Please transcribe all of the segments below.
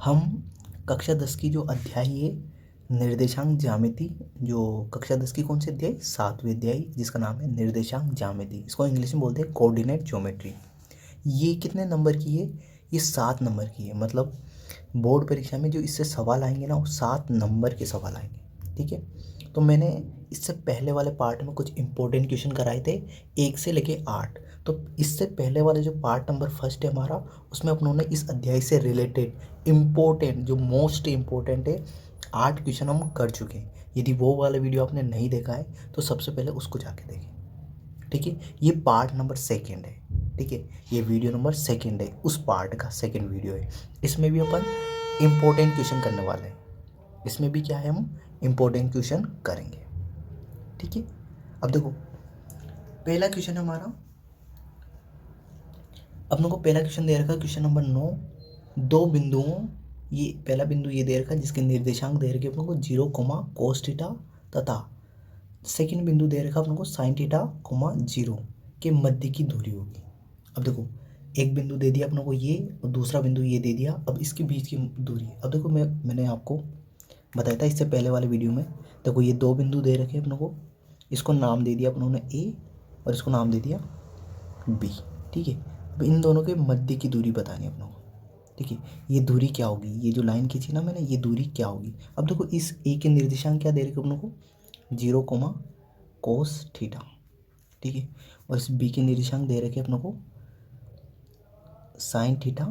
हम कक्षा 10 की जो अध्याय है निर्देशांक ज्यामिति, जो कक्षा 10 की कौन सी अध्याय, 7वीं अध्याय, जिसका नाम है निर्देशांक ज्यामिति। इसको इंग्लिश में बोलते हैं कोऑर्डिनेट ज्योमेट्री। ये कितने नंबर की है? ये 7 नंबर की है। मतलब बोर्ड परीक्षा में जो इससे सवाल आएंगे ना, वो 7 नंबर के सवाल आएंगे। ठीक है, तो मैंने इससे पहले वाले पार्ट में कुछ इंपॉर्टेंट क्वेश्चन कराए थे 1 से लेके 8। तो इससे पहले वाले जो पार्ट नंबर फर्स्ट है हमारा, उसमें अपनों ने इस अध्याय से रिलेटेड इम्पोर्टेंट, जो मोस्ट इम्पोर्टेंट है, 8 क्वेश्चन हम कर चुके हैं। यदि वो वाला वीडियो आपने नहीं देखा है तो सबसे पहले उसको जाके देखें। ठीक है, ये पार्ट नंबर सेकेंड है। ठीक है, ये वीडियो नंबर सेकेंड है, उस पार्ट का सेकेंड वीडियो है। इसमें भी अपन इम्पोर्टेंट क्वेश्चन करने वाले हैं। इसमें भी क्या है, हम इम्पोर्टेंट क्वेश्चन करेंगे। ठीक है, अब देखो पहला क्वेश्चन हमारा, अपनों को पहला क्वेश्चन दे रखा है क्वेश्चन नंबर 9। दो बिंदुओं, ये पहला बिंदु ये दे रखा है जिसके निर्देशांक दे रखे अपनों को 0, cos थीटा, तथा सेकंड बिंदु दे रखा अपनों को sin थीटा, 0 के मध्य की दूरी होगी। अब देखो एक बिंदु दे दिया अपनों को ये, और दूसरा बिंदु ये दे दिया। अब इसके बीच की दूरी, अब देखो मैंने आपको बताया था इससे पहले वाले वीडियो में। देखो ये दो बिंदु दे रखे अपनों को, इसको नाम दे दिया अपनों ने ए, और इसको नाम दे दिया बी। ठीक है, अब इन दोनों के मध्य की दूरी बतानी है अपनों को। ठीक है, ये दूरी क्या होगी, ये जो लाइन खींची ना मैंने, ये दूरी क्या होगी। अब देखो इस ए के निर्देशांक क्या दे रखे अपनों को, 0, cos थीटा। ठीक है, और इस बी के निर्देशांक दे रखे अपनों को sin थीटा,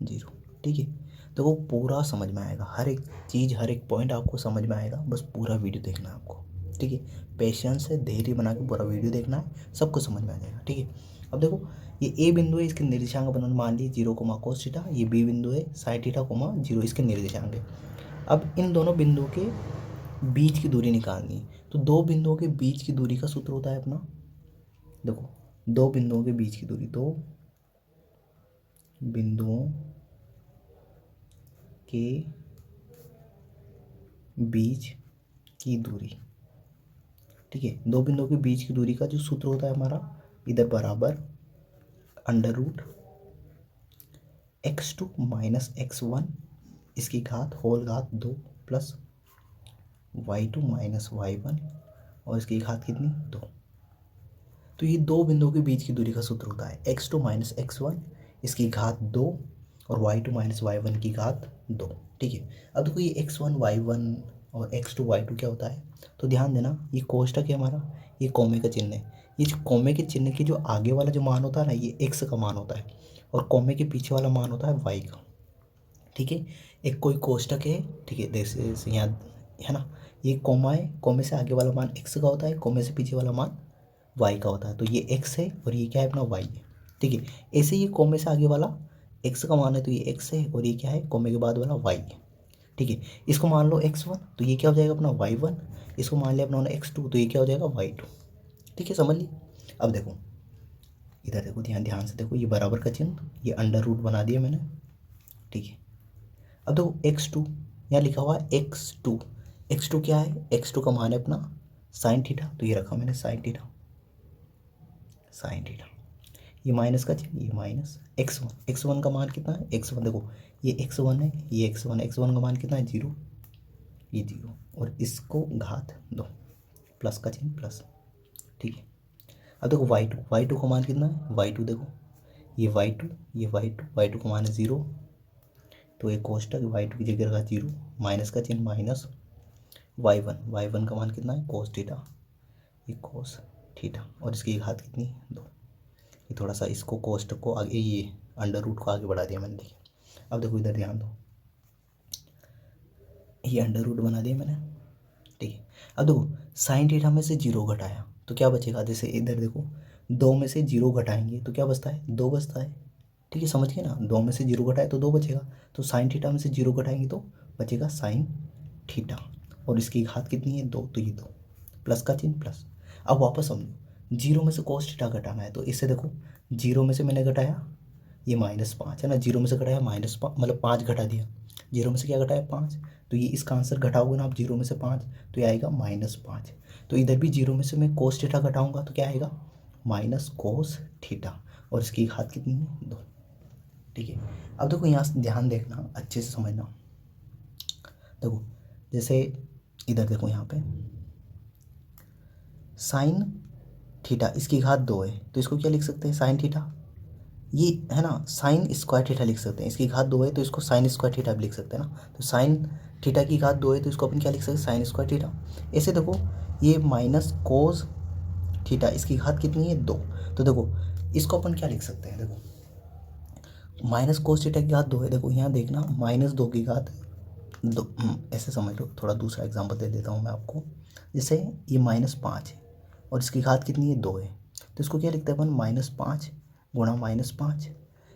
0। ठीक है, देखो पूरा समझ में आएगा, हर एक चीज़, हर एक पॉइंट आपको समझ में आएगा। बस पूरा वीडियो देखना है आपको। ठीक है, पेशेंस से धैर्य बना के पूरा वीडियो देखना है, सबको समझ में आ जाएगा। ठीक है, अब देखो ये ए बिंदु है, इसके निर्देशांक अपन मान ली 0, cos थीटा। ये बी बिंदु है sin थीटा, 0, इसके निर्देशांक है। अब इन दोनों बिंदुओं के बीच की दूरी निकालनी है। तो दो बिंदुओं के बीच की दूरी का सूत्र होता है अपना, देखो दो बिंदुओं के बीच की दूरी, दो बिंदुओं के बीच की दूरी। ठीक है, दो बिंदुओं के बीच की दूरी का जो सूत्र होता है हमारा, इधर बराबर √x2 - x1 इसकी घात होल घात 2 प्लस y2 - y1 और इसकी घात कितनी, 2। तो ये दो बिंदुओं के बीच की दूरी का सूत्र होता है x2 - x1 इसकी घात 2 और y2 - y1 की घात 2। ठीक है, अब देखो ये x1 y1 और x2 y2 क्या होता है, तो ध्यान देना ये कोष्टक है हमारा, ये कॉमे का चिन्ह है। ये जो कॉमे के चिन्ह के जो आगे वाला जो मान होता है ना, ये x का मान होता है, और कॉमे के पीछे वाला मान होता है y का। ठीक है, एक कोई कोष्टक है, ठीक है, जैसे यहाँ है ना, ये कॉमा है, कॉमे से आगे वाला मान x का होता है, कॉमे से पीछे वाला मान y का होता है। तो ये x है और ये क्या है अपना y है। ठीक है, ऐसे ये कॉमे से आगे वाला x का मान है, तो ये x है, और ये क्या है, कॉमे के बाद वाला y है। ठीक है, इसको मान लो x1, तो ये क्या हो जाएगा अपना y1। इसको मान लिया अपना x2, तो ये क्या हो जाएगा y2। ठीक है, समझ ली। अब देखो इधर देखो, ध्यान से देखो, ये बराबर का चिन्ह, ये अंडर रूट बना दिया मैंने। ठीक है, अब देखो x2 यहाँ लिखा हुआ है x2 क्या है, x2 का मान है अपना sin थीटा, तो ये रखा मैंने sin थीटा, ये माइनस का चिन्ह, ये माइनस x1 का मान कितना है, x1 देखो ये x1 है, ये x1 का मान कितना है, 0, ये 0, और इसको घात 2 प्लस का चिन्ह प्लस। ठीक है, अब देखो y2 का मान कितना है, y2 देखो ये y2 का मान है 0, तो एक कोष्टक y2 की जगह रखा 0, माइनस का चिन्ह माइनस y1 का मान कितना है, cos थीटा, ये cos थीटा, और इसकी घात कितनी, 2। ये थोड़ा सा इसको कोष्टक को आगे, ये अंडर रूट को आगे बढ़ा दिया मैंने। देखिए अब देखो इधर ध्यान दो, ये अंडर रूट बना दिया मैंने। ठीक है, अब देखो साइन थीटा में से 0 घटाया तो क्या बचेगा, जैसे इधर देखो 2 में से 0 घटाएंगे तो क्या बचता है, 2 बचता है। ठीक है, समझ गए ना, 2 में से 0 घटाए तो 2 बचेगा, तो साइन थीटा में से 0 घटाएंगे तो बचेगा साइन थीटा, और इसकी घात कितनी है, 2, तो ये 2 प्लस का चिन्ह प्लस। अब वापस समझो, 0 में से cos थीटा घटाना है, तो इससे देखो 0 में से मैंने घटाया ये -5 है ना, 0 में से घटाया -5 मतलब 5 घटा दिया, 0 में से क्या घटाया 5, तो ये इसका आंसर घटाओगे ना आप 0 में से 5, तो ये आएगा -5। तो इधर भी 0 में से मैं cos थीटा घटाऊंगा तो क्या आएगा, -cos थीटा, और इसकी घात कितनी है, 2। ठीक है। अब देखो यहाँ से ध्यान देखना, अच्छे से समझना। देखो जैसे इधर देखो यहाँ पे साइन थीटा इसकी घात 2 है, तो इसको क्या लिख सकते हैं, साइन थीटा, ये है ना, साइन स्क्वायर थीटा लिख सकते हैं। इसकी घात 2 है तो इसको साइन स्क्वायर थीटा भी लिख सकते हैं ना। तो साइन थीटा की घात 2 है तो इसको अपन क्या लिख सकते हैं, साइन स्क्वायर थीटा। ऐसे देखो ये माइनस कोस थीटा इसकी घात कितनी है, 2। तो देखो इसको अपन क्या लिख सकते हैं, देखो माइनस कोस थीटा की घात 2 है, देखो यहाँ देखना -2 की घात 2, ऐसे समझ लो। थोड़ा दूसरा एग्जाम्पल दे देता हूँ मैं आपको। जैसे ये -5 है और इसकी घात कितनी है, 2 है, तो इसको क्या लिखते हैं अपन, -5 गुणा -5।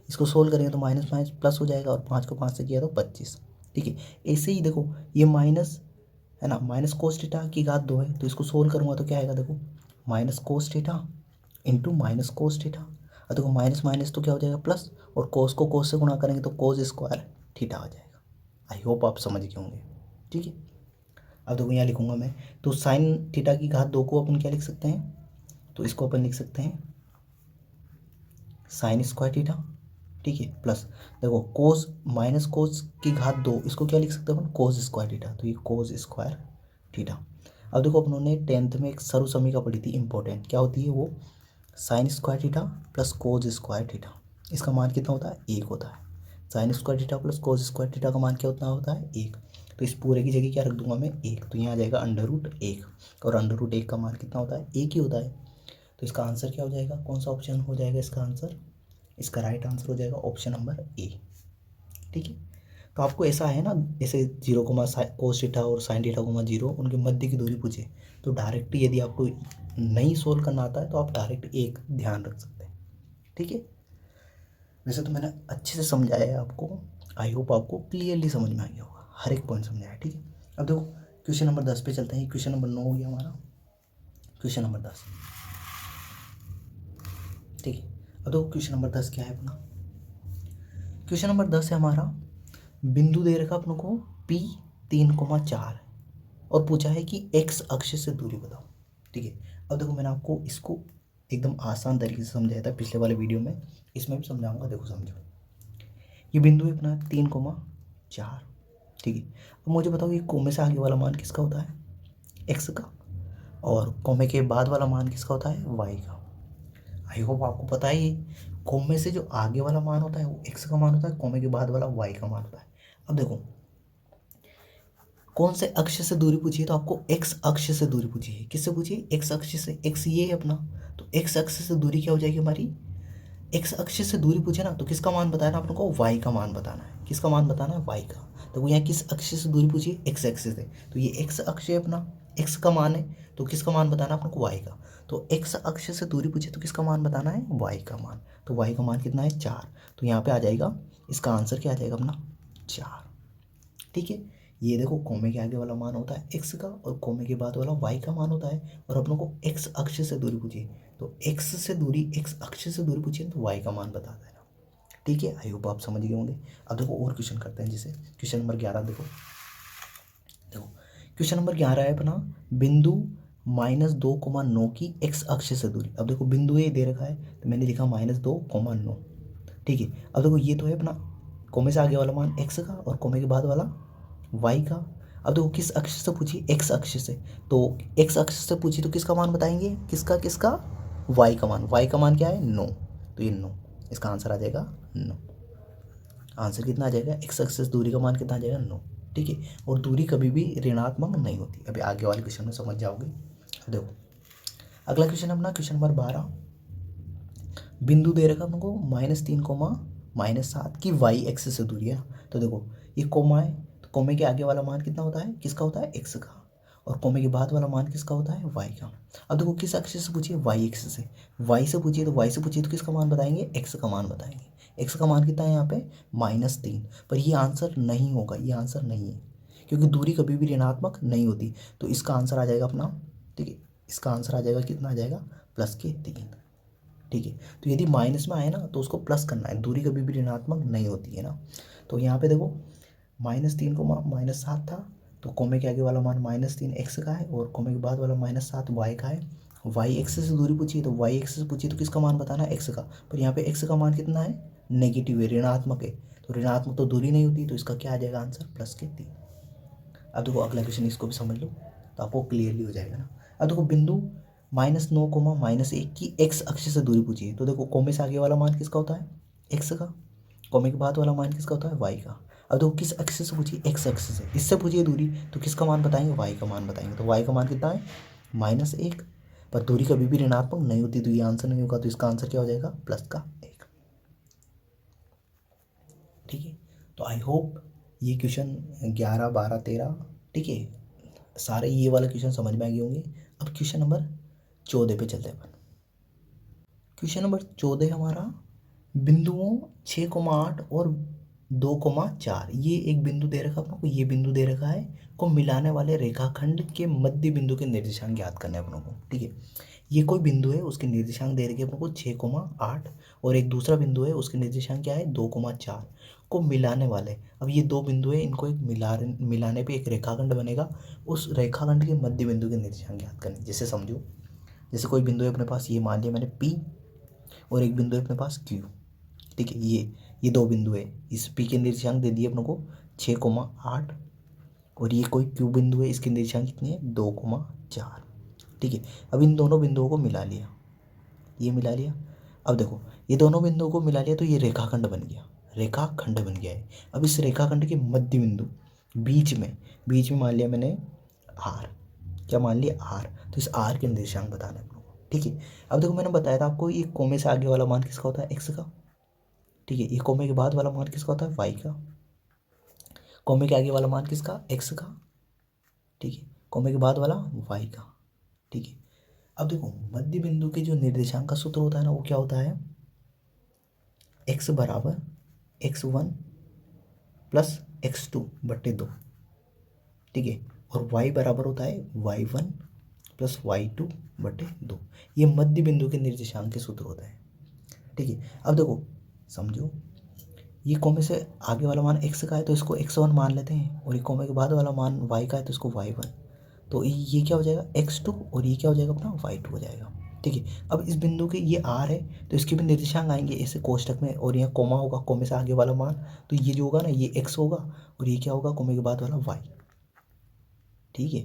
इसको सोल्व करेंगे तो -5 प्लस हो जाएगा और 5 को 5 से किया तो 25। ठीक है। ऐसे ही देखो ये माइनस है ना, माइनस कोस थीटा की घात 2 है, तो इसको सोल्व करूँगा तो क्या आएगा, देखो minus cos theta into minus cos theta. और देखो माइनस माइनस तो क्या हो जाएगा, प्लस, और कोस को कोस से गुणा करेंगे तो कोस स्क्वायर थीटा आ जाएगा। आई होप आप समझ गए होंगे। ठीक है। अब देखो यहाँ लिखूंगा मैं, तो साइन थीटा की घात 2 को अपन क्या लिख सकते हैं, तो इसको अपन लिख सकते हैं साइन स्क्वायर थीटा। ठीक है। प्लस देखो कोस माइनस कोस की घात 2 इसको क्या लिख सकते हैं अपन, कोस स्क्वायर थीटा, तो ये कोस स्क्वायर थीटा। अब देखो अपनों ने 10th में एक सरु समीकरण पढ़ी थी इंपॉर्टेंट, क्या होती है वो, sine square theta plus cos square theta. इसका मान कितना होता है, 1 होता है। Sine square theta plus cos square theta का मान क्या उतना होता है, 1। तो इस पूरे की जगह क्या रख दूंगा मैं, 1, तो यहाँ आ जाएगा √1, और √1 का मान कितना होता है, 1 ही होता है। तो इसका आंसर क्या हो जाएगा, कौन सा ऑप्शन हो जाएगा इसका आंसर, इसका राइट आंसर हो जाएगा ऑप्शन नंबर ए। ठीक है। तो आपको ऐसा है ना, जैसे 0, कोस थीटा और साइन थीटा, 0 उनके मध्य की दूरी पूछे, तो डायरेक्ट यदि आपको नहीं सोल्व करना आता है तो आप डायरेक्ट एक ध्यान रख सकते हैं। ठीक है। वैसे तो मैंने अच्छे से समझाया है आपको, आई होप आपको क्लियरली समझ में आ गया होगा, हर एक पॉइंट समझाया है। ठीक है। अब देखो क्वेश्चन नंबर 10 पे चलते हैं। क्वेश्चन नंबर 9 हो गया हमारा, क्वेश्चन नंबर 10। ठीक है। अब देखो क्वेश्चन नंबर 10 क्या है अपना, क्वेश्चन नंबर 10 है हमारा, बिंदु दे रखा अपनों को P 3,4 और पूछा है कि x अक्ष से दूरी बताओ। ठीक है। अब देखो मैंने आपको इसको एकदम आसान तरीके से समझाया था पिछले वाले वीडियो में, इसमें भी समझाऊंगा। देखो समझो, ये बिंदु है अपना 3,4। ठीक है। अब मुझे बताओ ये कोमे से आगे वाला मान किसका होता है, x का, और कोमे के बाद वाला मान किसका होता है, y का। आई होप आपको पता ही है, कोमे से जो आगे वाला मान होता है वो x का मान होता है, कोमे के बाद वाला y का मान होता है। अब देखो कौन से अक्ष से दूरी पूछी है, तो आपको x अक्ष से दूरी पूछी है। किससे पूछी है, x अक्ष से। x ये है अपना, तो x अक्ष से दूरी क्या हो जाएगी हमारी, x अक्ष से दूरी पूछे ना, तो किसका मान बताना है अपने को, y का मान बताना है। किसका मान बताना है, y का। तो वो यहाँ किस अक्ष से दूरी पूछी है, x अक्ष से, तो ये x अक्ष है अपना, x का मान है, तो किसका मान बताना है अपने को, y का। तो x अक्ष से दूरी पूछे तो किसका मान बताना है, y का मान। तो y का मान कितना है, 4। तो यहाँ पे आ जाएगा, इसका आंसर क्या आ जाएगा अपना, 4। ठीक है। ये देखो कोमे के आगे वाला मान होता है x का, और कोमे के बाद वाला y का मान होता है, और अपनों को x अक्ष से दूरी पूछी, तो x अक्ष से दूरी पूछी तो y का मान बता देना। ठीक है। आई होप आप समझ गए होंगे। अब देखो और क्वेश्चन करते हैं, जैसे क्वेश्चन नंबर 11 देखो। क्वेश्चन नंबर 11 है अपना, बिंदु -2,9 की x अक्ष से दूरी। अब देखो बिंदु ये दे रखा है, तो मैंने लिखा -2,9। ठीक है। अब देखो ये तो है अपना कोमे से आगे वाला मान x का, और कोमे के बाद वाला y का। अब देखो किस अक्ष से पूछी, x अक्ष से, तो x अक्ष से पूछी तो किसका मान बताएंगे, किसका किसका, y का मान। y का मान क्या है, 9, तो ये 9, इसका आंसर आ जाएगा 9। आंसर कितना आ जाएगा, x अक्ष से दूरी का मान कितना आ जाएगा, 9। ठीक है। और दूरी कभी भी ऋणात्मक नहीं होती, अभी आगे वाले क्वेश्चन में समझ जाओगे। देखो अगला क्वेश्चन अपना क्वेश्चन नंबर 12, बिंदु दे रखा हमको -3,-7 की y एक्सिस से दूरी है। तो देखो ये कोमा है, तो कोमे के आगे वाला मान कितना होता है, किसका होता है, x का, और कोमे के बाद वाला मान किसका होता है, y का। अब देखो किस अक्ष से पूछिए, y एक्सिस से। y से पूछिए तो y से पूछिए तो किसका मान बताएंगे, x का मान बताएंगे। x का मान कितना है यहाँ पे, -3। पर ये आंसर नहीं होगा, ये आंसर नहीं है, क्योंकि दूरी कभी भी ऋणात्मक नहीं होती। तो इसका आंसर आ जाएगा अपना, ठीक है, इसका आंसर आ जाएगा कितना आ जाएगा, +3। ठीक है। तो यदि माइनस में आए ना तो उसको प्लस करना है, दूरी कभी भी ऋणात्मक नहीं होती है ना। तो यहाँ पे देखो -3 को -7 था, तो कोमे के आगे वाला मान -3 x का है, और कोमे के बाद वाला -7 y का है। y एक्सिस से दूरी पूछी तो y एक्सिस से पूछी तो किसका मान बताना है, x का। पर यहाँ पे x का मान कितना है, नेगेटिव है, ऋणात्मक है, तो ऋणात्मक तो दूरी नहीं होती, तो इसका क्या आ जाएगा आंसर, प्लस के 3। अब देखो अगला क्वेश्चन, इसको भी समझ लो तो आपको क्लियरली हो जाएगा ना। अब देखो बिंदु -9, -1 की एक्स अक्ष से दूरी पूछी है, तो देखो कोमे से आगे वाला मान किसका होता है, एक्स का, कोमे के बाद वाला मान किसका होता है, वाई का। अब देखो किस अक्ष से पूछिए, एक्स अक्ष से, इससे पूछिए दूरी, तो किसका मान बताएंगे, वाई का मान बताएंगे, तो वाई का मान कितना है, -1, पर दूरी कभी भी ऋणात्मक नहीं होती, तो ये आंसर नहीं होगा, तो इसका आंसर क्या हो जाएगा, +1। ठीक है, तो आई होप ये क्वेश्चन 11, 12, 13, ठीक है, सारे ये वाले क्वेश्चन समझ में आ गए होंगे। अब क्वेश्चन नंबर 14 पे चलते हैं अपन। क्वेश्चन नंबर 14 हमारा, बिंदुओं 6,8 और 2,4, ये एक बिंदु दे रखा अपनों को, ये बिंदु दे रखा है, को मिलाने वाले रेखाखंड के मध्य बिंदु के निर्देशांक ज्ञात करने हैं अपनों को। ठीक है, ये कोई बिंदु है, उसके निर्देशांक दे रखे अपनों को 6,8, और एक दूसरा बिंदु है, उसके निर्देशांक क्या है, 2,4, को मिलाने वाले। अब ये दो बिंदु है, इनको एक मिलाने पे एक रेखाखंड बनेगा, उस रेखाखंड के मध्य बिंदु के निर्देशांक ज्ञात करने। जैसे समझो, जैसे कोई बिंदु है अपने पास, ये मान लिया मैंने P, और एक बिंदु है अपने पास Q। ठीक है, ये दो बिंदु है, इस P के निर्देशांक दे दिए अपनों को 6,8, और ये कोई Q बिंदु है, इसके निर्देशांक कितने हैं, 2,4। ठीक है, अब इन दोनों बिंदुओं को मिला लिया, ये मिला लिया। अब देखो ये दोनों बिंदुओं को मिला लिया, तो ये रेखाखंड बन गया, रेखाखंड बन गया है। अब इस रेखाखंड के मध्य बिंदु, बीच में मान लिया मैंने R, क्या मान लिया, R, तो इस R के निर्देशांक बताना है अपनों को। ठीक है, अब देखो मैंने बताया था आपको, ये कोमे से आगे वाला मान किसका होता है, x का। ठीक है, ये कोमे के बाद वाला मान किसका होता है, y का। कोमे के आगे वाला मान किसका, x का। ठीक है, कोमे के बाद वाला y का। ठीक है, अब देखो मध्य बिंदु के जो निर्देशांक का सूत्र होता है ना, वो क्या होता है, x बराबर x1 प्लस x2/2। ठीक है, और y बराबर होता है y1 प्लस y2/2। ये मध्य बिंदु के निर्देशांक के सूत्र होते हैं। ठीक है, अब देखो समझो, ये कोमे से आगे वाला मान x का है, तो इसको x1 मान लेते हैं, और ये कोमे के बाद वाला मान y का है, तो इसको y1, तो ये क्या हो जाएगा, x2, और ये क्या हो जाएगा अपना y2 हो जाएगा। ठीक है, अब इस बिंदु के ये r है, तो इसके भी निर्देशांक आएंगे ऐसे कोष्टक में, और यहाँ कोमा होगा, कोमे से आगे वाला मान, तो ये जो होगा ना, ये x होगा, और ये क्या होगा, कोमे के बाद वाला y। ठीक है,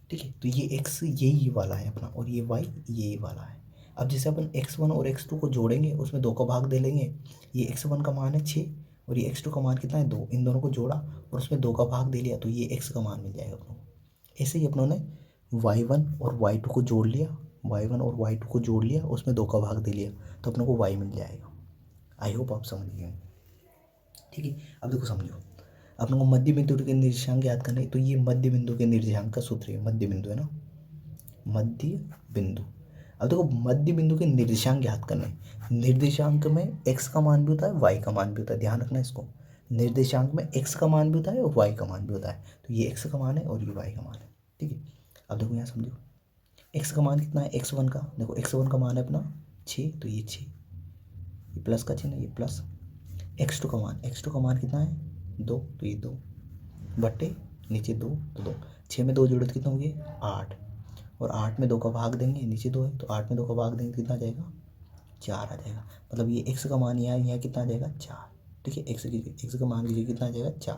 ठीक है, तो ये x यही वाला है अपना, और ये y यही वाला है। अब जैसे अपन x1 और x2 को जोड़ेंगे, उसमें 2 का भाग दे लेंगे, ये x1 का मान है 6, और ये x2 का मान कितना है 2, इन दोनों को जोड़ा और उसमें 2 का भाग दे लिया, तो ये x का मान मिल जाएगा अपनों को। ऐसे ही अपनों ने y1 और y2 को जोड़ लिया, उसमें 2 का भाग दे लिया, तो अपनों को y मिल जाएगा। आई होप आप समझ गए। ठीक है, अब देखो समझो, अपने को मध्य बिंदु के निर्देशांक याद करना है, तो ये मध्य बिंदु के निर्देशांक का सूत्र है, मध्य बिंदु है ना, मध्य बिंदु। अब देखो मध्य बिंदु के निर्देशांक याद करना है, निर्देशांक में x का मान भी होता है, y का मान भी होता है, ध्यान रखना इसको। निर्देशांक में x का मान भी होता है और y का मान भी होता है, तो ये x का मान है और ये y का मान है। ठीक है, अब देखो यहाँ समझो, x का मान कितना है, x1 का, देखो x1 का मान है अपना 6, तो ये 6, ये प्लस का चिन्ह, ये प्लस। x2 का मान कितना है 2, तो ये 2 बट्टे नीचे 2, तो 2, 6 में 2 जोड़े तो कितना हो गया 8, और 8 में 2 का भाग देंगे, नीचे 2 है, तो 8 में 2 का भाग देंगे कितना आ जाएगा 4 आ जाएगा। मतलब ये x का मान यहाँ कितना आ जाएगा 4। ठीक है, x का मान लीजिए कितना आ जाएगा 4।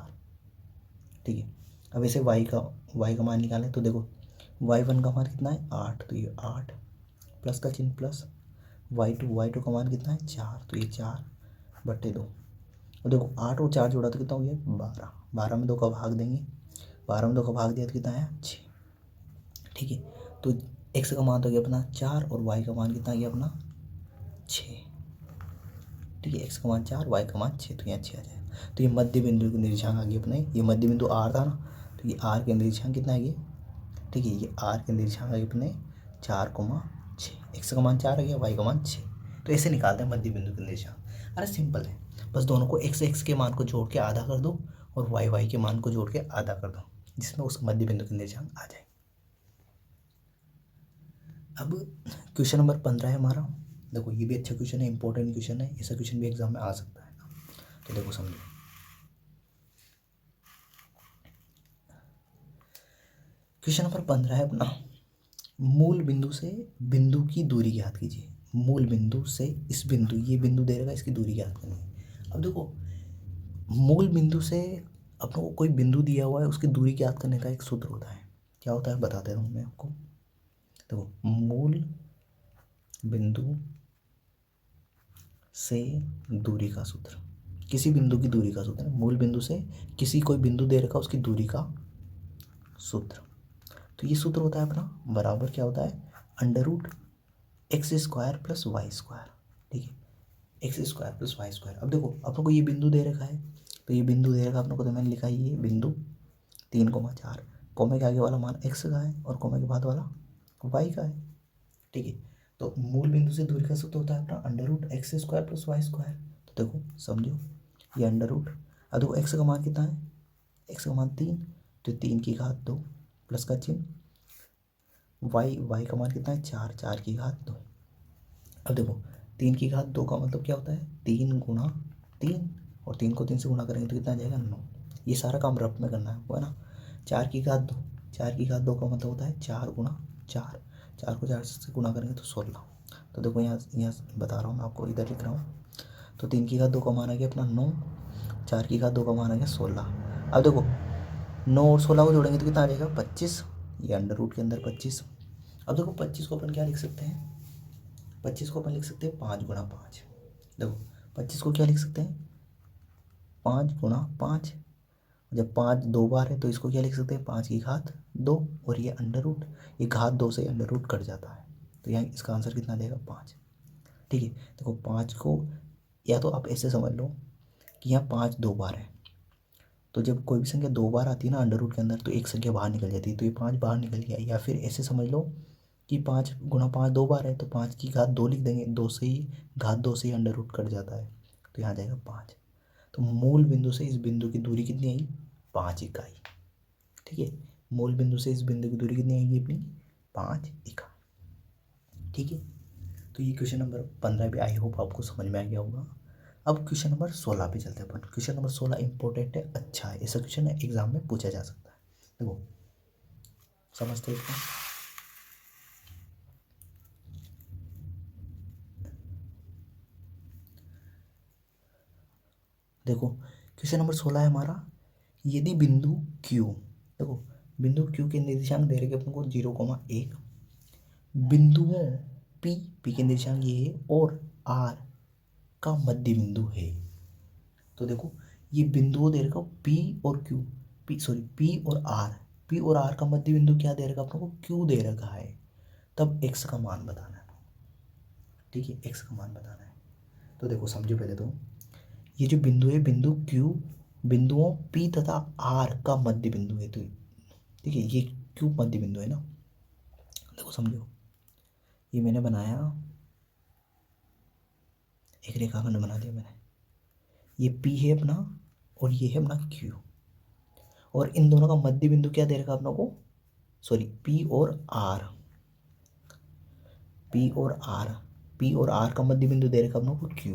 ठीक है, अब ऐसे y का मान निकालें, तो देखो y1 का मान कितना है 8, तो ये 8 प्लस का चिन्ह प्लस, y2 का मान कितना है 4, तो ये 4/2, और देखो 8 और 4 जोड़ा तो कितना हो गया 12, 12 में 2 का भाग देंगे, 12 में 2 का भाग दिया तो कितना आया 6। ठीक है, तो x का मान तो गया अपना 4, और y का मान कितना गया अपना 6। ठीक है, x का मान 4, y का मान 6, तो यहाँ 6 आ जाएगा। तो ये मध्य बिंदु के निर्देशांक आ गए अपने, ये मध्य बिंदु r था ना, तो ये r के निर्देशांक कितना आ गया। ठीक है, ये r के निर्देशांक आ गए अपने 4,6, x का मान 4 आ गया, y का मान 6। तो ऐसे निकालते हैं मध्य बिंदु के निर्देशांक। अरे सिंपल है, बस दोनों को x के मान को जोड़ के आधा कर दो, और y के मान को जोड़ के आधा कर दो, जिसमें उस मध्य बिंदु के निर्देशांक आ जाए। अब क्वेश्चन नंबर 15 है हमारा। देखो ये भी अच्छा क्वेश्चन है, इंपॉर्टेंट क्वेश्चन है, ऐसा क्वेश्चन भी एग्जाम में आ सकता है ना। तो देखो समझो, क्वेश्चन नंबर 15 है अपना, मूल बिंदु से बिंदु की दूरी ज्ञात कीजिए। मूल बिंदु से इस बिंदु, ये बिंदु दे रखा है, इसकी दूरी ज्ञात करनी है। अब देखो मूल बिंदु से अपने को कोई बिंदु दिया हुआ है, उसकी दूरी ज्ञात करने का एक सूत्र होता है। क्या होता है बता दे रहा हूँ मैं आपको। देखो मूल बिंदु से दूरी का सूत्र, किसी बिंदु की दूरी का सूत्र, मूल बिंदु से किसी कोई बिंदु दे रखा उसकी दूरी का सूत्र। तो ये सूत्र होता है अपना बराबर क्या होता है, under root x square plus y square. ठीक है, x square plus y square. अब देखो अपने को ये बिंदु दे रखा है, तो ये बिंदु दे रखा अपने को, तो मैंने लिखा है ये बिंदु 3,4, कॉमे के आगे वाला मान एक्स का है और कॉमे के बाद वाला वाई का है। ठीक है, तो मूल बिंदु से दूरी का सूत्र होता है अपना under root x square plus y square. तो देखो समझो ये अंडर रूट, अब देखो एक्स का मान कितना है, एक्स का मान 3, तो 3 की घात 2 प्लस का चिन्ह, वाई का मान कितना है 4, 4 की घात 2। अब देखो 3 की घात 2 का मतलब क्या होता है 3 गुणा 3, और 3 को 3 से गुणा करेंगे तो कितना आ जाएगा 9। ये सारा काम रफ में करना है आपको, है ना। 4 की घात 2, 4 की घात 2 का मतलब होता है 4 गुणा 4, 4 को 4 से गुणा करेंगे तो 16। तो देखो यहाँ बता रहा हूँ मैं आपको, इधर लिख रहा हूँ। तो 3 की घात 2 का मान आ गया अपना 9, 4 की घात 2 का मान आ गया 16। अब देखो 9 और 16 को जोड़ेंगे तो कितना आ जाएगा 25, ये अंडर रूट के अंदर 25। अब देखो 25 को अपन क्या लिख सकते हैं, 25 को अपन लिख सकते हैं 5 गुणा 5। देखो 25 को क्या लिख सकते हैं 5 गुणा 5, जब 5 दो बार है तो इसको क्या लिख सकते हैं 5 की घात 2, और ये अंडर रूट, ये घात 2 से अंडर रूट कट जाता है, तो यहाँ इसका आंसर कितना देगा 5। ठीक है, देखो 5 को या तो आप ऐसे समझ लो कि यहाँ 5 दो बार है, तो जब कोई भी संख्या 2 बार आती है ना अंडर रूट के अंदर, तो एक संख्या बाहर निकल जाती है, तो ये 5 बाहर निकल गया। या फिर ऐसे समझ लो कि 5 गुणा 5 दो बार है, तो 5 की घात 2 लिख देंगे, 2 से ही घात 2 से ही अंडर रूट कट जाता है, तो यहाँ जाएगा 5। तो मूल बिंदु से इस बिंदु की दूरी कितनी आई 5 इकाई। ठीक है, मूल बिंदु से इस बिंदु की दूरी कितनी आएगी अपनी 5 इकाई। ठीक है, तो ये क्वेश्चन नंबर 15 भी आई होप आपको समझ में आ गया होगा। अब क्वेश्चन नंबर 16 पे चलते हैं अपन। क्वेश्चन नंबर 16 इंपॉर्टेंट है, अच्छा है, ऐसा क्वेश्चन एग्जाम में पूछा जा सकता है। देखो समझते हैं, देखो क्वेश्चन नंबर 16 है हमारा, यदि बिंदु Q, देखो बिंदु Q के निर्देशांक दे रखे अपन को 0,1, बिंदुओं P के निर्देशांक ये है और R का मध्य बिंदु है। तो देखो ये बिंदुओं दे रखा P और Q, P और R का मध्य बिंदु क्या दे रखा अपने को Q दे रखा है, तब x का मान बताना है। ठीक है, x का मान बताना है। तो देखो समझो पहले तो ये जो बिंदु है बिंदु Q, बिंदुओं P तथा R का मध्य बिंदु है, तो ठीक है ये Q मध्य बिंदु है ना। देखो समझो ये मैंने बनाया, एक रेखाखंड बना दिया मैंने, ये P है अपना और ये है अपना Q, और इन दोनों का मध्य बिंदु क्या दे रखा अपनों को, P और R का मध्य बिंदु दे रखा अपनों को Q,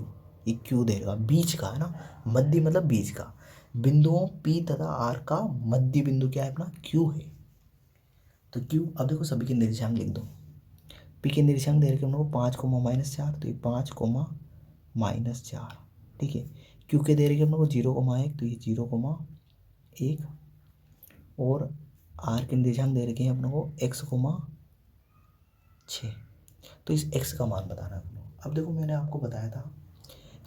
ये Q दे रखा बीच का है ना, मध्य मतलब बीच का, बिंदुओं P तथा R का मध्य बिंदु क्या है अपना Q है। तो Q, अब देखो सभी के निर्देशांक लिख दो। P के निर्देशांक दे रखे हम लोग 5,-4, तो ये 5,-4। ठीक है, Q के दे रखे हम लोग 0,1, तो ये 0,1, और R के निर्देशांक दे रखे हैं हम लोग को x,6। तो इस x का मान बताना है। अब देखो मैंने आपको बताया था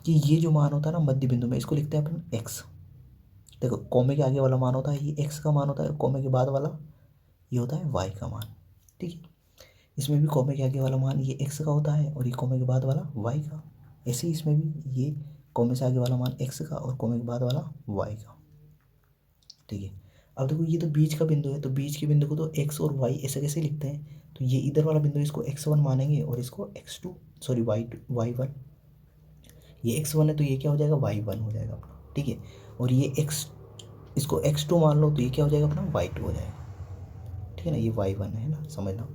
कि ये जो मान होता है ना मध्य बिंदु में, इसको लिखते हैं अपन x। देखो कॉमे के आगे वाला मान होता है ये x का मान होता है, कॉमे के बाद वाला ये होता है y का मान। ठीक है, इसमें भी कॉमे के आगे वाला मान ये x का होता है और ये कॉमे के बाद वाला y का। ऐसे ही इसमें भी ये कॉमे से आगे वाला मान x का और कॉमे के बाद वाला y का। ठीक है, अब देखो ये तो बीच का बिंदु है, तो बीच के बिंदु को तो x और y ऐसे कैसे लिखते हैं, तो ये इधर वाला बिंदु इसको x1 मानेंगे और इसको y1, ये x1 है तो ये क्या हो जाएगा y1 हो जाएगा अपना। ठीक है, और ये इसको x2 मान लो तो ये क्या हो जाएगा अपना y2 हो जाएगा। ठीक है ना, ये y1 है ना, समझना।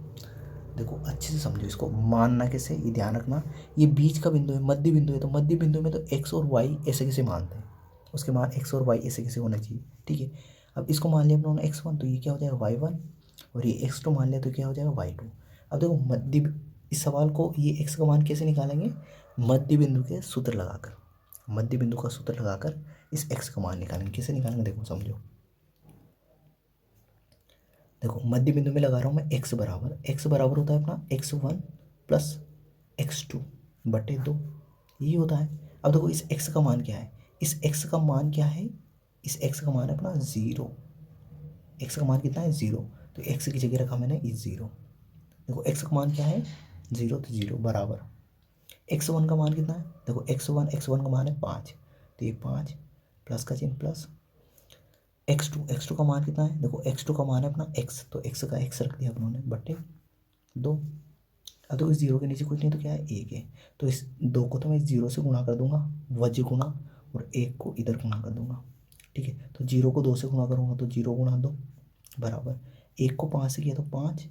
देखो अच्छे से समझो इसको, मानना कैसे ये ध्यान रखना, ये बीच का बिंदु है, मध्य बिंदु है, तो मध्य बिंदु में तो x और y ऐसे कैसे मानते हैं, उसके मान x और y ऐसे कैसे होना चाहिए। ठीक है, अब इसको मान लिया अपने x1 तो ये क्या हो जाएगा y1, और ये x2 मान लिया तो क्या हो जाएगा y2। अब देखो मध्य इस सवाल को ये एक्स का मान कैसे निकालेंगे, मध्य बिंदु के सूत्र लगाकर, मध्य बिंदु का सूत्र लगाकर इस एक्स का मान निकालेंगे। कैसे निकालेंगे देखो समझो। देखो मध्य बिंदु में लगा रहा हूँ मैं एक्स बराबर होता है अपना x1 प्लस x2 बटे 2, यही होता है। अब देखो इस x का मान क्या है, इस x का मान क्या है, इस x का मान है अपना 0, x का मान कितना है 0, तो x की जगह रखा मैंने इस 0। देखो x का मान क्या है 0, तो 0 बराबर x1 का मान कितना है, देखो x1 का मान है 5, तो ये 5 प्लस का चिन्ह प्लस x2 का मान कितना है, देखो x2 का मान है अपना x, तो x का x रख दिया अपनों ने बटे 2। अब तो इस 0 के नीचे कुछ नहीं तो क्या है 1 है, तो इस 2 को तो मैं इस 0 से गुणा कर दूंगा, वज्र गुणा, और 1 को इधर गुणा कर दूंगा। ठीक है, तो 0 को 2 से गुणा करूँगा तो 0 गुणा 2 बराबर 1 को 5 से किया तो 5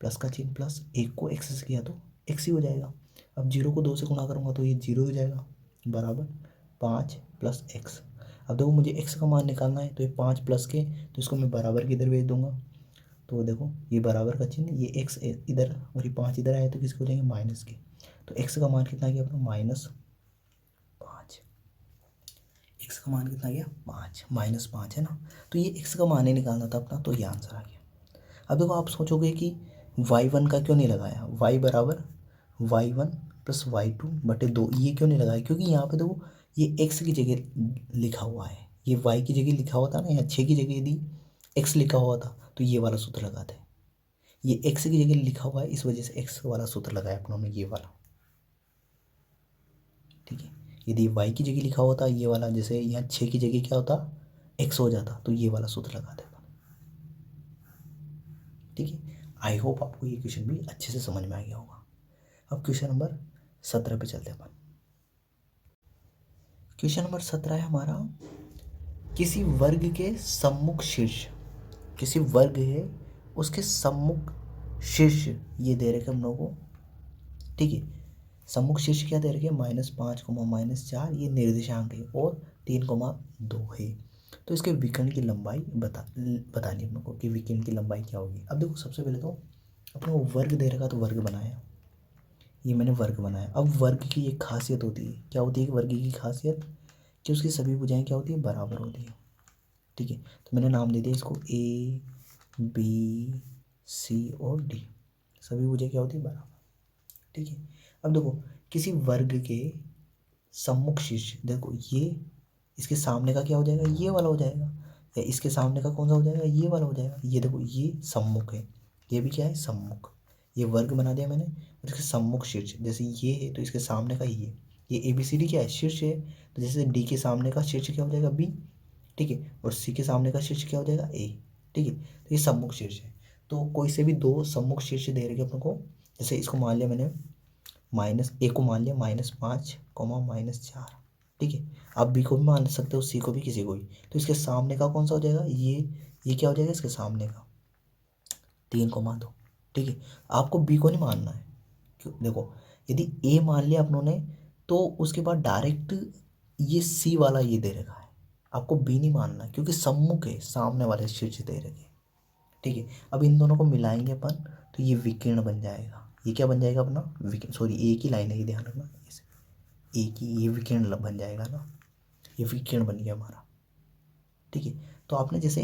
प्लस का चिन्ह प्लस 1 को x से किया तो x ही हो जाएगा। अब 0 को 2 से गुणा करूँगा तो ये 0 हो जाएगा बराबर 5 प्लस x। अब देखो मुझे x का मान निकालना है, तो ये 5 प्लस के, तो इसको मैं बराबर की इधर भेज दूंगा, तो देखो ये बराबर का चिन्ह, ये x इधर और ये 5 इधर आए तो किसके हो जाएंगे माइनस के, तो x का मान कितना गया अपना -5, x का मान कितना गया 5, -5 है ना, तो ये x का मान ही निकालना था अपना, तो ये आंसर आ गया। अब देखो आप सोचोगे कि y1 का क्यों नहीं लगाया, y बराबर y1 प्लस y2 बटे 2, ये क्यों नहीं लगाया, क्योंकि यहाँ पे देखो ये x की जगह लिखा हुआ है, ये y की जगह लिखा हुआ था ना, यहाँ 6 की जगह यदि x लिखा हुआ था तो ये वाला सूत्र लगाते हैं, ये x की जगह लिखा हुआ है इस वजह से x वाला सूत्र लगाया अपनों ने, ये वाला। ठीक है, यदि y की जगह लिखा होता ये वाला, जैसे यहाँ 6 की जगह क्या होता x हो जाता, तो ये वाला सूत्र लगाते हैं। ठीक है, आई होप आपको ये क्वेश्चन भी अच्छे से समझ में आ गया होगा। अब क्वेश्चन नंबर 17 पे चलते हैं अपन। क्वेश्चन नंबर 17 है हमारा, किसी वर्ग के सम्मुख शीर्ष, किसी वर्ग है उसके सम्मुख शीर्ष ये दे रखे हम लोगों को। ठीक है, सम्मुख शीर्ष क्या दे रखे -5, -4, ये निर्देशांक है, और 3,2 है। तो इसके विकर्ण की लंबाई बतानी हम लोग को कि विकर्ण की लंबाई क्या होगी। अब देखो सबसे पहले तो अपने को वर्ग दे रखा तो वर्ग बनाया, ये मैंने वर्ग बनाया। अब वर्ग की एक खासियत होती है, क्या होती है वर्ग की खासियत, कि उसकी सभी भुजाएं क्या होती है बराबर होती है। ठीक है, तो मैंने नाम दे दिया इसको A B C और D, सभी भुजाएं क्या होती है बराबर। ठीक है, अब देखो किसी वर्ग के सम्मुख शीर्ष, देखो ये इसके सामने का क्या हो जाएगा ये वाला हो जाएगा, या इसके सामने का कौन सा हो जाएगा ये वाला हो जाएगा। ये देखो ये सम्मुख है, ये भी क्या है सम्मुख, ये वर्ग बना दिया मैंने, और इसके सम्मुख शीर्ष जैसे ये है तो इसके सामने का ये ABCD क्या है शीर्ष है, तो जैसे D के सामने का शीर्ष क्या हो जाएगा B। ठीक है, और C के सामने का शीर्ष क्या हो जाएगा A। ठीक है, तो ये सम्मुख शीर्ष है। तो कोई से भी दो सम्मुख शीर्ष दे रहे अपन को, जैसे इसको मान लिया मैंने -A को मान लिया -5, -4। ठीक है, आप B को भी मान सकते हो, C को भी, किसी को भी। तो इसके सामने का कौन सा हो जाएगा ये क्या हो जाएगा इसके सामने का 3,2। ठीक है, आपको B को नहीं मानना है, क्यों देखो यदि A मान लिया अपनों ने तो उसके बाद डायरेक्ट ये C वाला ये दे रखा है, आपको B नहीं मानना है क्योंकि सम्मुख है, सामने वाले शीर्ष दे रखे। ठीक है, अब इन दोनों को मिलाएंगे अपन तो ये विकीर्ण बन जाएगा, ये क्या बन जाएगा अपना विकीर्ण, सॉरी एक ही लाइन है ये ध्यान रखना, एक ही ये विकीर्ण बन जाएगा ना, ये विकीर्ण बन गया हमारा। ठीक है, तो आपने जैसे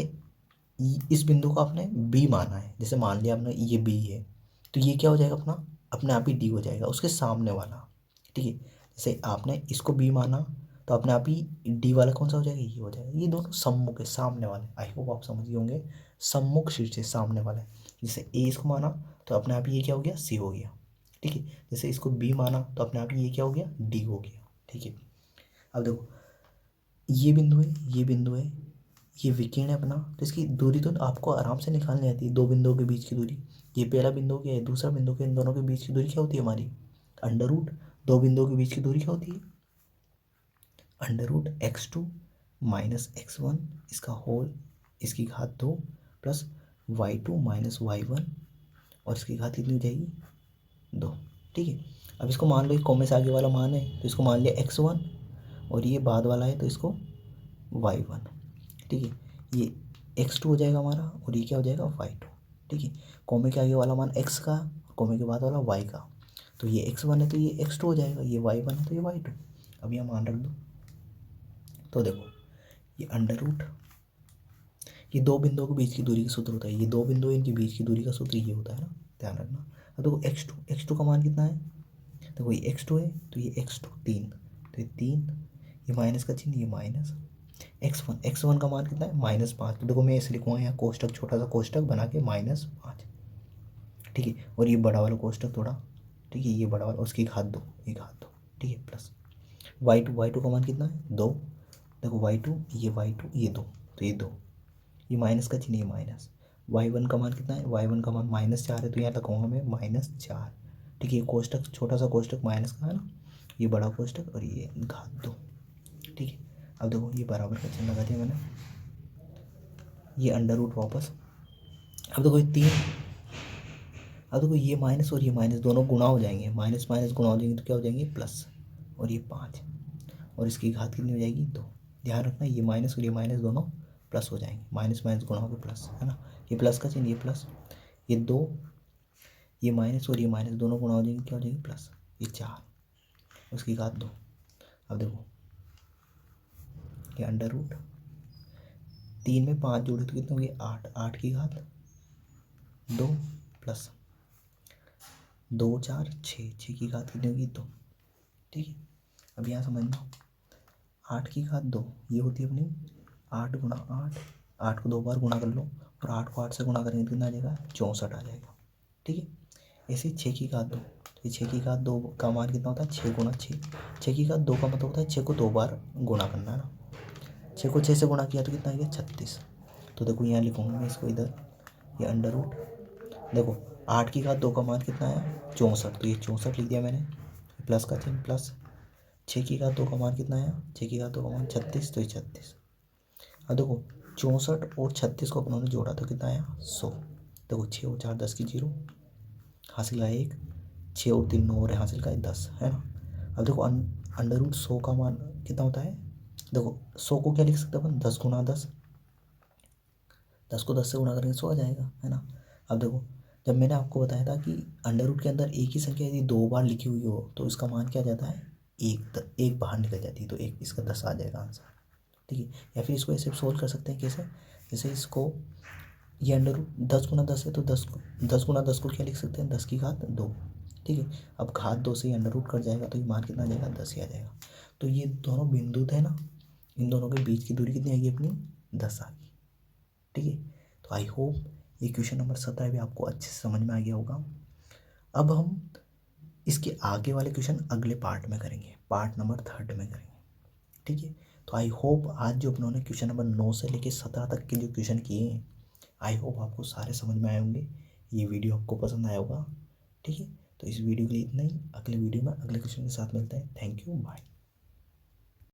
इस बिंदु को आपने बी माना है, जैसे मान लिया आपने ये बी है, तो ये क्या हो जाएगा अपना अपने आप ही डी हो जाएगा उसके सामने वाला। ठीक है, जैसे आपने इसको बी माना तो अपने आप ही डी वाला कौन सा हो जाएगा ये हो जाएगा। ये दोनों सम्मुख है सामने वाले, आई होप आप समझ गए होंगे, सम्मुख शीर्ष है सामने वाले। जैसे ए इसको माना तो अपने आप ही ये क्या हो गया सी हो गया। ठीक है, जैसे इसको बी माना तो अपने आप ही ये क्या हो गया डी हो गया। ठीक है, अब देखो ये बिंदु है ये बिंदु है, ये विकीर्ण है अपना, तो इसकी दूरी तो आपको आराम से निकालनी आती है, दो बिंदुओं के बीच की दूरी। ये पहला बिंदु क्या है दूसरा बिंदु के, इन दोनों के बीच की दूरी क्या होती है हमारी √, दो बिंदुओं के बीच की दूरी क्या होती है √x2 - x1 इसका होल इसकी घात 2 प्लस y2 - y1 और इसकी घात कितनी हो जाएगी 2। ठीक है, अब इसको मान लो एक कॉमे से आगे वाला मान है तो इसको मान लिया x1 और ये बाद वाला है तो इसको y1। ठीक है, ये x2 हो जाएगा हमारा और ये क्या हो जाएगा y2। ठीक है, कॉमे के आगे वाला मान x का, कॉमे के बाद वाला y का, तो ये x1 है तो ये x2 हो जाएगा, ये y1 है तो ये y2। अब ये मान रख दो। तो देखो ये अंडर रूट, ये दो बिंदुओं के बीच की दूरी का सूत्र होता है, ये दो बिंदु इनके बीच की दूरी का सूत्र ये होता है ना, ध्यान रखना। अब देखो x2 का मान कितना है, देखो ये x2 है तो ये x2 3, तो ये 3, ये माइनस का चिन्ह, ये माइनस x1 का मान कितना है -5। तो देखो मैं ऐसे लिखूँगा यहाँ कोष्टक, छोटा सा कोष्टक बना के -5, ठीक है। और ये बड़ा वाला कोष्टक थोड़ा, ठीक है, ये बड़ा वाला उसकी घात 2, ये घात 2, ठीक है, प्लस y2 का मान कितना है 2, देखो y2 ये 2, तो ये 2, ये माइनस का चिन्ह, ये माइनस। y1 का मान कितना है, y1 का मान -4 है तो यहाँ लगाऊंगा मैं -4, ठीक है। ये कोष्टक, छोटा सा कोष्टक माइनस का है ना, ये बड़ा कोष्टक और ये घात 2, ठीक है। अब देखो ये बराबर का चिन्ह लगा दिया मैंने, ये अंडर रूट वापस। अब देखो ये 3, अब देखो ये माइनस और ये माइनस दोनों गुणा हो जाएंगे, माइनस माइनस गुणा हो जाएंगे तो क्या हो जाएंगे प्लस, और ये 5, और इसकी घात कितनी हो जाएगी 2। ध्यान रखना ये माइनस और ये माइनस दोनों प्लस हो जाएंगे, माइनस माइनस गुणा होकर प्लस, है ना, ये प्लस का चिन्ह, ये प्लस, ये 2, ये माइनस और ये माइनस दोनों गुणा हो जाएंगे, क्या हो जाएगी प्लस, ये 4, उसकी घात 2। अब देखो ये अंडर रूट 3 में 5 जोड़े तो कितने हो गए 8, 8 की घात 2 प्लस 2 4 6, 6 की घात कितनी होगी 2, ठीक है। अब यहाँ समझना 8 की घात 2 ये होती है अपनी 8 गुणा 8, 8 को 2 बार गुणा कर लो और 8 को 8 से गुणा करेंगे तो कितना आ जाएगा 64 आ जाएगा, ठीक है। ऐसे 6 की घात 2, तो 6 की घात 2 का मान कितना होता है 6 गुणा 6, 6 की घात 2 का मतलब होता है 6 को 2 बार गुणा करना, है ना। 6 को 6 से गुणा किया तो कितना आ गया 36। तो देखो यहाँ लिखूँगा मैं इसको इधर, ये अंडर रूट, देखो 8 की घात 2 का मान कितना आया 64, तो ये 64 लिख दिया मैंने, प्लस का चिन्ह प्लस। 6 की घात 2 का मान कितना आया, 6 की घात 2 का मान 36, तो ये 36। अब देखो 64 और 36 को अपनों ने जोड़ा तो कितना आया 100। देखो 6 और 4 10 की 0, हासिल का 1, 6 और 3 9 और हासिल का 10, है ना। अब देखो अंडर रूट 100 का मान कितना होता है, देखो 100 को क्या लिख सकते हैं अपन 10 गुणा 10, 10 को 10 से गुणा करेंगे 100 आ जाएगा, है ना। अब देखो जब मैंने आपको बताया था कि अंडर रूट के अंदर एक ही संख्या यदि 2 बार लिखी हुई हो तो इसका मान क्या जाता है एक बाहर निकल जाती है, तो एक इसका 10 आ जाएगा आंसर, ठीक है। या फिर इसको ऐसे सोल्व कर सकते हैं कैसे, जैसे इसको ये अंडर रूट 10 गुणा 10 है तो 10 गुणा 10 को क्या लिख सकते हैं 10 की घात 2, ठीक है। अब घात 2 से अंडर रूट कट जाएगा तो ये मान कितना आ जाएगा 10 ही आ जाएगा। तो ये दोनों बिंदु थे ना, इन दोनों के बीच की दूरी कितनी आएगी अपनी 10 आ गई, ठीक है। तो आई होप ये क्वेश्चन नंबर 17 भी आपको अच्छे से समझ में आ गया होगा। अब हम इसके आगे वाले क्वेश्चन अगले पार्ट में करेंगे, पार्ट नंबर 3 में करेंगे, ठीक है। तो आई होप आज जो अपनों ने क्वेश्चन नंबर 9 से लेकर 17 तक के जो क्वेश्चन किए हैं, आई होप आपको सारे समझ में आए होंगे, ये वीडियो आपको पसंद आया होगा, ठीक है। तो इस वीडियो के लिए इतना ही, अगले वीडियो में अगले क्वेश्चन के साथ मिलते हैं। Thank you, bye.